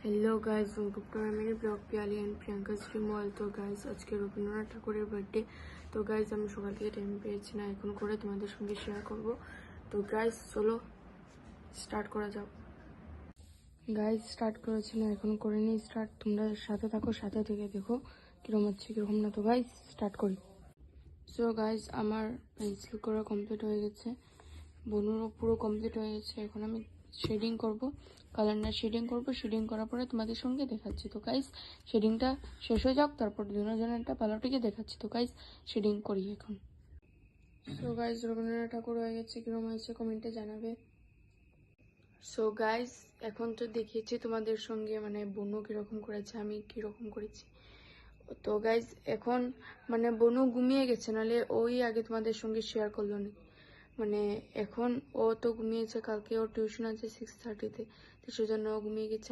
Hello guys, welcome to मेरे blog प्याली and Priyanka Shrimal. तो गाइस আজকে রবীন্দ্রনাথ ঠাকুরের বার্থডে। তো গাইস আমি সকাল থেকে টাইম পেয়েছি না, এখন করে তোমাদের সঙ্গে শেয়ার করব। তো গাইস চলো স্টার্ট করা যাক। গাইস স্টার্ট করেছি না, এখন করে নিই স্টার্ট। তোমরা সাথে থাকো, সাথে থেকে দেখো কিরকম হচ্ছে কিরকম না। তো গাইস স্টার্ট করি। সো গাইস আমার পেন্সিল করা কমপ্লিট হয়ে গেছে, বনুরও পুরো কমপ্লিট হয়ে গেছে। এখন আমি শেডিং করব, কালারটা শেডিং করব। শেডিং করার পরে তোমাদের সঙ্গে দেখাচ্ছি। তো গাইস শেডিংটা শেষ হয়ে যাক, তারপর দুজনেরটা ভালোটিকে দেখাচ্ছি। তো গাইস শেডিং করি এখন। সো গাইস রবীন্দ্রনাথ ঠাকুর হয়ে গেছে, কিরকম হয়েছে কমেন্টে জানাবে। সো গাইস এখন তো দেখিয়েছি তোমাদের সঙ্গে, মানে বনু কিরকম করেছে, আমি কিরকম করেছি। তো গাইজ এখন মানে বনু ঘুমিয়ে গেছে, নাহলে ওই আগে তোমাদের সঙ্গে শেয়ার করলো না। মানে এখন ও তো ঘুমিয়েছে, কালকে ওর টিউশন আছে 6:30-তে, তো সেজন্য ও ঘুমিয়ে গেছে।